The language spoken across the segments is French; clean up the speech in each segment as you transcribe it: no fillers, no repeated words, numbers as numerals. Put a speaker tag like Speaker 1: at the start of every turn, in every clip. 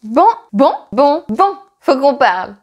Speaker 1: Bon, faut qu'on parle.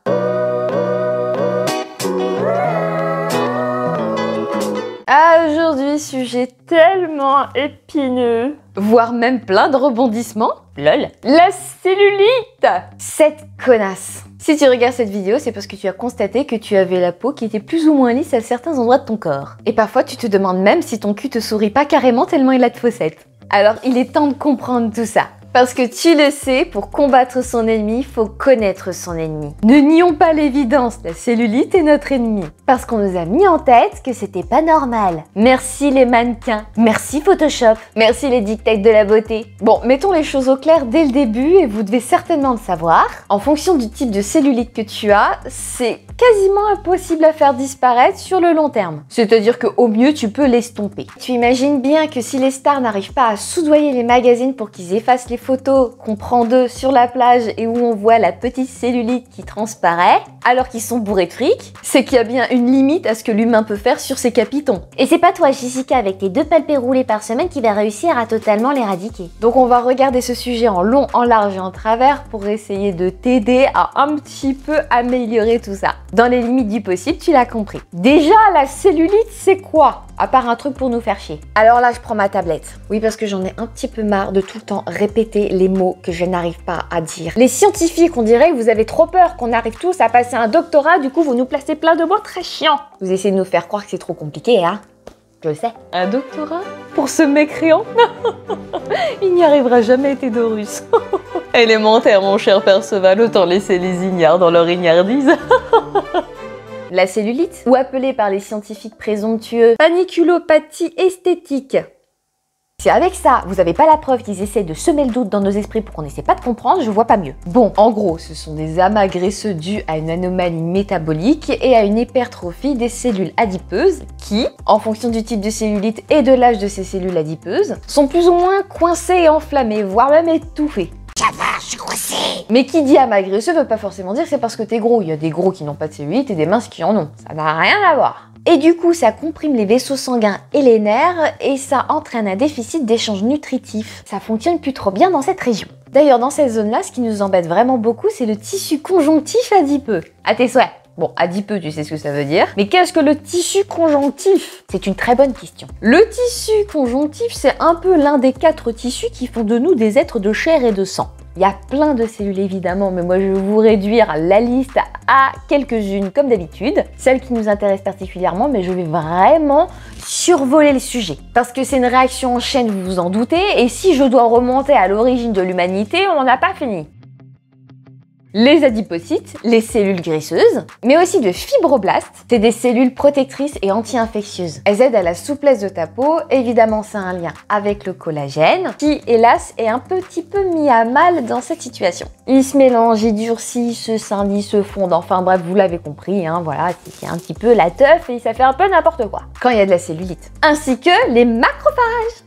Speaker 1: Aujourd'hui, sujet tellement épineux, voire même plein de rebondissements. Lol. La cellulite. Cette connasse. Si tu regardes cette vidéo, c'est parce que tu as constaté que tu avais la peau qui était plus ou moins lisse à certains endroits de ton corps. Et parfois, tu te demandes même si ton cul te sourit pas carrément tellement il a de fossettes. Alors, il est temps de comprendre tout ça. Parce que tu le sais, pour combattre son ennemi, il faut connaître son ennemi. Ne nions pas l'évidence, la cellulite est notre ennemi. Parce qu'on nous a mis en tête que c'était pas normal. Merci les mannequins, merci Photoshop, merci les dictats de la beauté. Bon, mettons les choses au clair dès le début et vous devez certainement le savoir. En fonction du type de cellulite que tu as, c'est quasiment impossible à faire disparaître sur le long terme. C'est-à-dire qu'au mieux, tu peux l'estomper. Tu imagines bien que si les stars n'arrivent pas à soudoyer les magazines pour qu'ils effacent les photos qu'on prend d'eux sur la plage et où on voit la petite cellulite qui transparaît, alors qu'ils sont bourrés de fric, c'est qu'il y a bien une limite à ce que l'humain peut faire sur ses capitons.
Speaker 2: Et c'est pas toi, Jessica, avec tes 2 palpés roulés par semaine qui va réussir à totalement l'éradiquer.
Speaker 1: Donc on va regarder ce sujet en long, en large et en travers pour essayer de t'aider à un petit peu améliorer tout ça. Dans les limites du possible, tu l'as compris. Déjà, la cellulite, c'est quoi? À part un truc pour nous faire chier. Alors là, je prends ma tablette. Oui, parce que j'en ai un petit peu marre de tout le temps répéter les mots que je n'arrive pas à dire. Les scientifiques, on dirait que vous avez trop peur qu'on arrive tous à passer un doctorat, du coup, vous nous placez plein de mots très chiants. Vous essayez de nous faire croire que c'est trop compliqué, hein? Je le sais. Un doctorat? Pour ce mécréant? Il n'y arrivera jamais, Théodorus. Élémentaire, mon cher Perceval, autant laisser les ignares dans leur ignardise. La cellulite, ou appelée par les scientifiques présomptueux paniculopathie esthétique. Si avec ça, vous n'avez pas la preuve qu'ils essaient de semer le doute dans nos esprits pour qu'on n'essaie pas de comprendre, je vois pas mieux. Bon, en gros, ce sont des amas graisseux dus à une anomalie métabolique et à une hypertrophie des cellules adipeuses qui, en fonction du type de cellulite et de l'âge de ces cellules adipeuses, sont plus ou moins coincées et enflammées, voire même étouffées.
Speaker 2: Je suis coincée.
Speaker 1: Mais qui dit amas graisseux veut pas forcément dire que c'est parce que t'es gros. Il y a des gros qui n'ont pas de cellulite et des minces qui en ont. Ça n'a rien à voir. Et du coup, ça comprime les vaisseaux sanguins et les nerfs et ça entraîne un déficit d'échange nutritif. Ça fonctionne plus trop bien dans cette région. D'ailleurs, dans cette zone-là, ce qui nous embête vraiment beaucoup, c'est le tissu conjonctif adipeux. À tes souhaits. Bon, adipeux, tu sais ce que ça veut dire. Mais qu'est-ce que le tissu conjonctif? C'est une très bonne question. Le tissu conjonctif, c'est un peu l'un des 4 tissus qui font de nous des êtres de chair et de sang. Il y a plein de cellules évidemment, mais moi je vais vous réduire la liste à quelques-unes comme d'habitude, celles qui nous intéressent particulièrement, mais je vais vraiment survoler le sujet. Parce que c'est une réaction en chaîne, vous vous en doutez, et si je dois remonter à l'origine de l'humanité, on n'en a pas fini. Les adipocytes, les cellules graisseuses, mais aussi de fibroblastes, c'est des cellules protectrices et anti-infectieuses. Elles aident à la souplesse de ta peau, évidemment ça a un lien avec le collagène, qui hélas est un petit peu mis à mal dans cette situation. Il se mélange, il durcit, se scindit, se fonde, enfin bref, vous l'avez compris, hein, voilà, c'est un petit peu la teuf et ça fait un peu n'importe quoi quand il y a de la cellulite. Ainsi que les macrophages.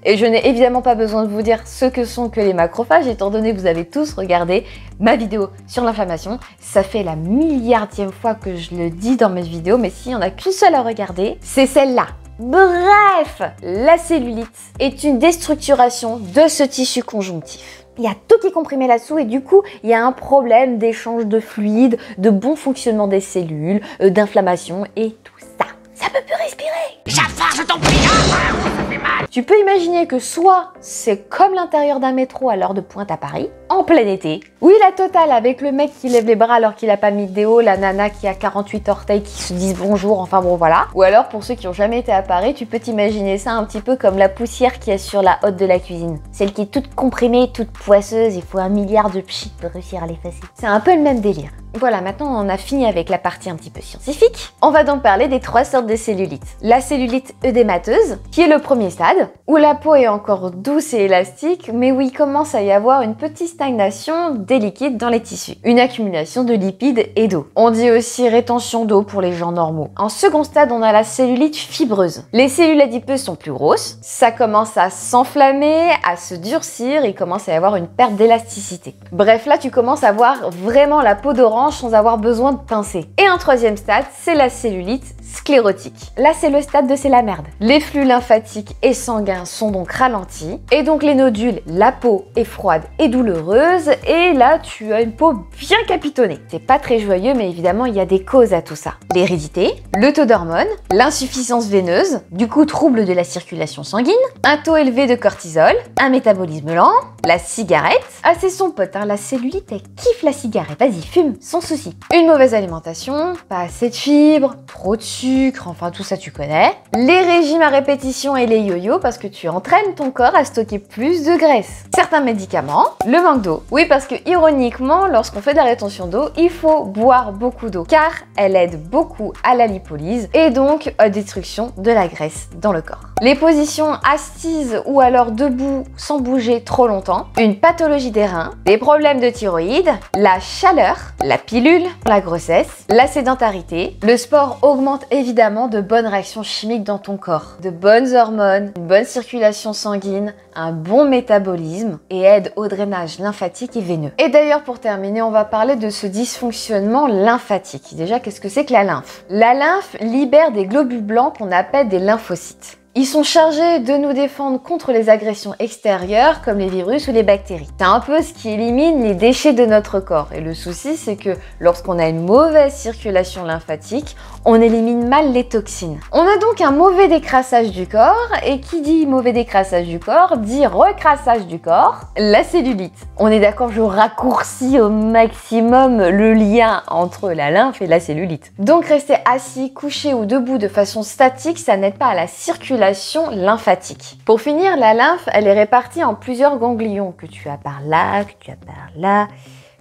Speaker 1: Et je n'ai évidemment pas besoin de vous dire ce que sont que les macrophages, étant donné que vous avez tous regardé ma vidéo sur l'inflammation. Ça fait la milliardième fois que je le dis dans mes vidéos, mais s'il n'y en a qu'une seule à regarder, c'est celle-là. Bref, la cellulite est une déstructuration de ce tissu conjonctif. Il y a tout qui est comprimé là-dessous et du coup, il y a un problème d'échange de fluides, de bon fonctionnement des cellules, d'inflammation et tout ça. Ça peut plus respirer.
Speaker 2: Jafar, je t'en prie. Ça fait mal.
Speaker 1: Tu peux imaginer que soit c'est comme l'intérieur d'un métro à l'heure de pointe à Paris, en plein été. Oui, la totale avec le mec qui lève les bras alors qu'il a pas mis de déo, la nana qui a 48 orteils qui se disent bonjour, enfin bon voilà. Ou alors pour ceux qui ont jamais été à Paris, tu peux t'imaginer ça un petit peu comme la poussière qu'il y a sur la hotte de la cuisine. Celle qui est toute comprimée, toute poisseuse, il faut 1 milliard de pchit pour réussir à l'effacer. C'est un peu le même délire. Voilà, maintenant on a fini avec la partie un petit peu scientifique. On va donc parler des 3 sortes de cellulite. La cellulite œdémateuse, qui est le premier stade, où la peau est encore douce et élastique, mais où il commence à y avoir une petite stagnation des liquides dans les tissus. Une accumulation de lipides et d'eau. On dit aussi rétention d'eau pour les gens normaux. En second stade, on a la cellulite fibreuse. Les cellules adipeuses sont plus grosses, ça commence à s'enflammer, à se durcir, il commence à y avoir une perte d'élasticité. Bref, là tu commences à voir vraiment la peau d'orange sans avoir besoin de pincer. Et un troisième stade, c'est la cellulite sclérotique. Là, c'est le stade de c'est la merde. Les flux lymphatiques et sanguins sont donc ralentis, et donc les nodules, la peau est froide et douloureuse, et là, tu as une peau bien capitonnée. C'est pas très joyeux, mais évidemment, il y a des causes à tout ça. L'hérédité, le taux d'hormones, l'insuffisance veineuse, du coup, trouble de la circulation sanguine, un taux élevé de cortisol, un métabolisme lent, la cigarette. Ah, c'est son pote, hein, la cellulite, elle kiffe la cigarette. Vas-y, fume, sans souci. Une mauvaise alimentation, pas assez de fibres, trop de sucre, enfin tout ça tu connais. Les régimes à répétition et les yo-yo parce que tu entraînes ton corps à stocker plus de graisse. Certains médicaments, le manque d'eau. Oui, parce que ironiquement, lorsqu'on fait de la rétention d'eau, il faut boire beaucoup d'eau car elle aide beaucoup à la lipolyse et donc à la destruction de la graisse dans le corps. Les positions assises ou alors debout sans bouger trop longtemps, une pathologie des reins, des problèmes de thyroïde, la chaleur, la pilule, la grossesse, la sédentarité. Le sport augmente évidemment de bonnes réactions chimiques dans ton corps, de bonnes hormones, une bonne circulation sanguine, un bon métabolisme et aide au drainage lymphatique et veineux. Et d'ailleurs pour terminer, on va parler de ce dysfonctionnement lymphatique. Déjà, qu'est-ce que c'est que la lymphe? La lymphe libère des globules blancs qu'on appelle des lymphocytes. Ils sont chargés de nous défendre contre les agressions extérieures comme les virus ou les bactéries. C'est un peu ce qui élimine les déchets de notre corps. Et le souci, c'est que lorsqu'on a une mauvaise circulation lymphatique, on élimine mal les toxines. On a donc un mauvais décrassage du corps, et qui dit mauvais décrassage du corps, dit recrassage du corps, la cellulite. On est d'accord, je raccourcis au maximum le lien entre la lymphe et la cellulite. Donc rester assis, couché ou debout de façon statique, ça n'aide pas à la circulation lymphatique. Pour finir, la lymphe, elle est répartie en plusieurs ganglions que tu as par là, que tu as par là,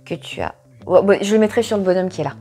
Speaker 1: que tu as... Je le mettrai sur le bonhomme qui est là.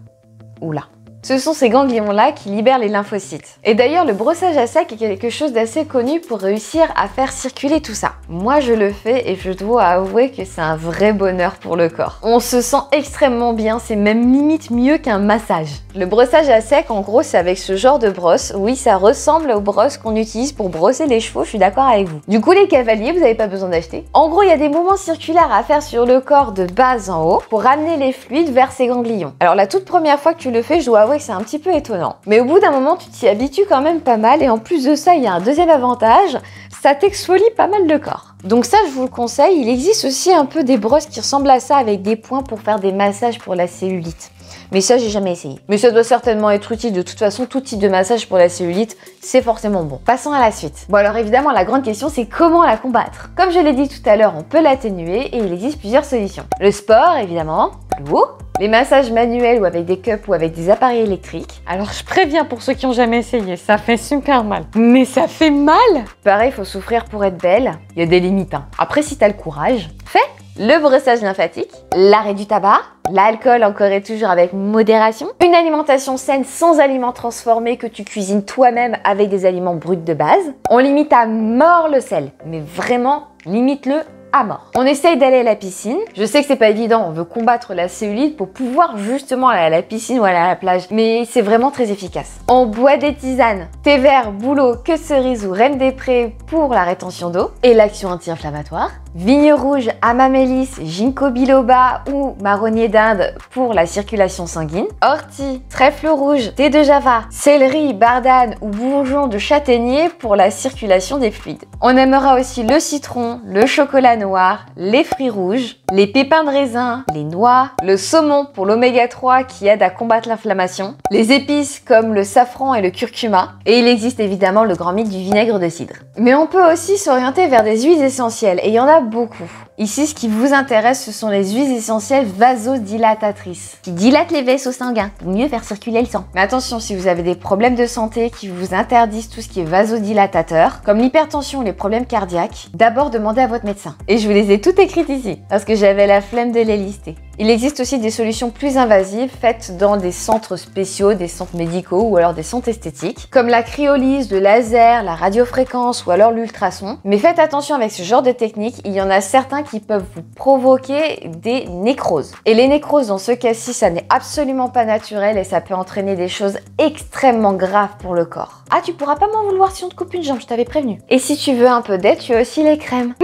Speaker 1: Ou là. Ce sont ces ganglions-là qui libèrent les lymphocytes. Et d'ailleurs, le brossage à sec est quelque chose d'assez connu pour réussir à faire circuler tout ça. Moi, je le fais et je dois avouer que c'est un vrai bonheur pour le corps. On se sent extrêmement bien, c'est même limite mieux qu'un massage. Le brossage à sec, en gros, c'est avec ce genre de brosse. Oui, ça ressemble aux brosses qu'on utilise pour brosser les chevaux, je suis d'accord avec vous. Du coup, les cavaliers, vous n'avez pas besoin d'acheter. En gros, il y a des mouvements circulaires à faire sur le corps de bas en haut pour ramener les fluides vers ces ganglions. Alors, la toute première fois que tu le fais, je dois avouer que c'est un petit peu étonnant. Mais au bout d'un moment, tu t'y habitues quand même pas mal et en plus de ça, il y a un deuxième avantage, ça t'exfolie pas mal le corps. Donc ça, je vous le conseille. Il existe aussi un peu des brosses qui ressemblent à ça avec des points pour faire des massages pour la cellulite. Mais ça, j'ai jamais essayé. Mais ça doit certainement être utile. De toute façon, tout type de massage pour la cellulite, c'est forcément bon. Passons à la suite. Bon, alors évidemment, la grande question, c'est comment la combattre? Comme je l'ai dit tout à l'heure, on peut l'atténuer et il existe plusieurs solutions. Le sport, évidemment, l'eau, les massages manuels ou avec des cups ou avec des appareils électriques. Alors, je préviens pour ceux qui ont jamais essayé, ça fait super mal. Mais ça fait mal! Pareil, il faut souffrir pour être belle. Il y a des limites, hein. Après, si t'as le courage, fais! Le brossage lymphatique, l'arrêt du tabac, l'alcool encore et toujours avec modération, une alimentation saine sans aliments transformés que tu cuisines toi-même avec des aliments bruts de base. On limite à mort le sel, mais vraiment limite-le à mort. On essaye d'aller à la piscine. Je sais que c'est pas évident, on veut combattre la cellulite pour pouvoir justement aller à la piscine ou aller à la plage, mais c'est vraiment très efficace. On boit des tisanes, thé vert, bouleau, queue de cerise ou reine des prés pour la rétention d'eau et l'action anti-inflammatoire. Vigne rouge, amamélis, ginkgo biloba ou marronnier d'Inde pour la circulation sanguine. Ortie, trèfle rouge, thé de java, céleri, bardane ou bourgeon de châtaignier pour la circulation des fluides. On aimera aussi le citron, le chocolat noir, les fruits rouges, les pépins de raisin, les noix, le saumon pour l'oméga 3 qui aide à combattre l'inflammation, les épices comme le safran et le curcuma, et il existe évidemment le grand mythe du vinaigre de cidre. Mais on peut aussi s'orienter vers des huiles essentielles, et il y en a beaucoup. Ici, ce qui vous intéresse, ce sont les huiles essentielles vasodilatatrices, qui dilatent les vaisseaux sanguins pour mieux faire circuler le sang. Mais attention, si vous avez des problèmes de santé qui vous interdisent tout ce qui est vasodilatateur, comme l'hypertension ou les problèmes cardiaques, d'abord demandez à votre médecin. Et je vous les ai toutes écrites ici, parce que j'avais la flemme de les lister. Il existe aussi des solutions plus invasives faites dans des centres spéciaux, des centres médicaux ou alors des centres esthétiques, comme la cryolyse, le laser, la radiofréquence ou alors l'ultrason. Mais faites attention avec ce genre de technique, il y en a certains qui peuvent vous provoquer des nécroses. Et les nécroses, dans ce cas-ci, ça n'est absolument pas naturel et ça peut entraîner des choses extrêmement graves pour le corps. Ah, tu pourras pas m'en vouloir si on te coupe une jambe, je t'avais prévenu. Et si tu veux un peu d'aide, tu as aussi les crèmes.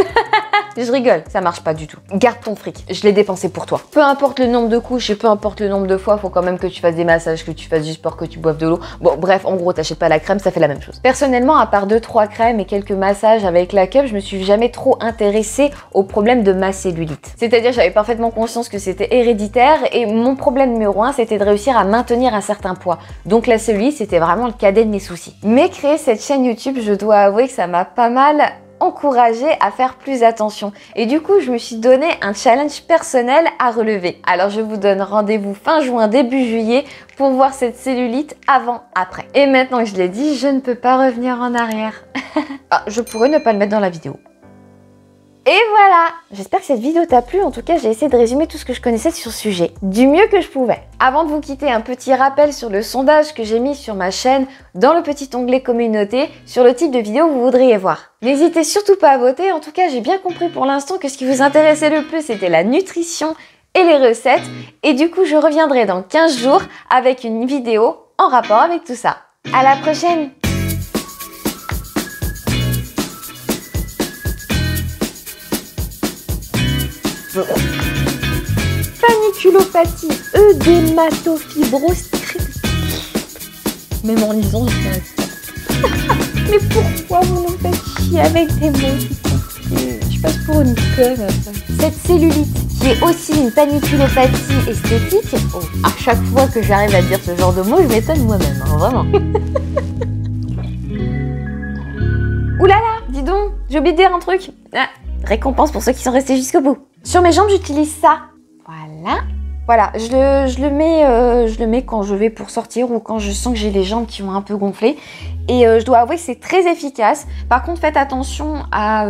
Speaker 1: Je rigole, ça marche pas du tout. Garde ton fric, je l'ai dépensé pour toi. Peu importe le nombre de couches et peu importe le nombre de fois, faut quand même que tu fasses des massages, que tu fasses du sport, que tu boives de l'eau. Bon, bref, en gros, t'achètes pas la crème, ça fait la même chose. Personnellement, à part 2-3 crèmes et quelques massages avec la cup, je me suis jamais trop intéressée au problème de ma cellulite. C'est-à-dire, j'avais parfaitement conscience que c'était héréditaire et mon problème numéro 1, c'était de réussir à maintenir un certain poids. Donc la cellulite, c'était vraiment le cadet de mes soucis. Mais créer cette chaîne YouTube, je dois avouer que ça m'a pas mal encouragée à faire plus attention. Et du coup, je me suis donné un challenge personnel à relever. Alors je vous donne rendez-vous fin juin, début juillet pour voir cette cellulite avant-après. Et maintenant que je l'ai dit, je ne peux pas revenir en arrière. Ah, je pourrais ne pas le mettre dans la vidéo. Et voilà! J'espère que cette vidéo t'a plu. En tout cas, j'ai essayé de résumer tout ce que je connaissais sur ce sujet du mieux que je pouvais. Avant de vous quitter, un petit rappel sur le sondage que j'ai mis sur ma chaîne dans le petit onglet communauté sur le type de vidéo que vous voudriez voir. N'hésitez surtout pas à voter. En tout cas, j'ai bien compris pour l'instant que ce qui vous intéressait le plus, c'était la nutrition et les recettes. Et du coup, je reviendrai dans 15 jours avec une vidéo en rapport avec tout ça. À la prochaine! Paniculopathie, œdématofibrose. Même en lisant, mais pourquoi vous nous faites chier avec des mots si compliqués? Je passe pour une conne. Cette cellulite, qui est aussi une paniculopathie esthétique, à chaque fois que j'arrive à dire ce genre de mots, je m'étonne moi-même, hein, vraiment. Oulala, dis donc, j'ai oublié de dire un truc. Ah, récompense pour ceux qui sont restés jusqu'au bout. Sur mes jambes, j'utilise ça. Voilà, je le mets quand je vais pour sortir ou quand je sens que j'ai les jambes qui ont un peu gonflé. Et je dois avouer que c'est très efficace. Par contre, faites attention à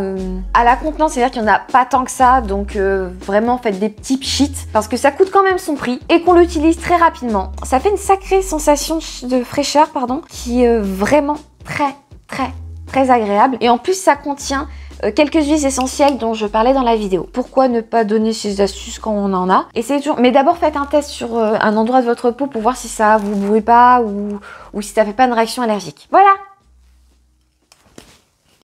Speaker 1: la contenance, c'est-à-dire qu'il n'y en a pas tant que ça. Donc vraiment, faites des petits pchits parce que ça coûte quand même son prix et qu'on l'utilise très rapidement. Ça fait une sacrée sensation de fraîcheur, qui est vraiment très agréable. Et en plus, ça contient quelques huiles essentielles dont je parlais dans la vidéo. Pourquoi ne pas donner ces astuces quand on en a? Essayez toujours, mais d'abord faites un test sur un endroit de votre peau pour voir si ça vous brûle pas ou si ça fait pas une réaction allergique. Voilà,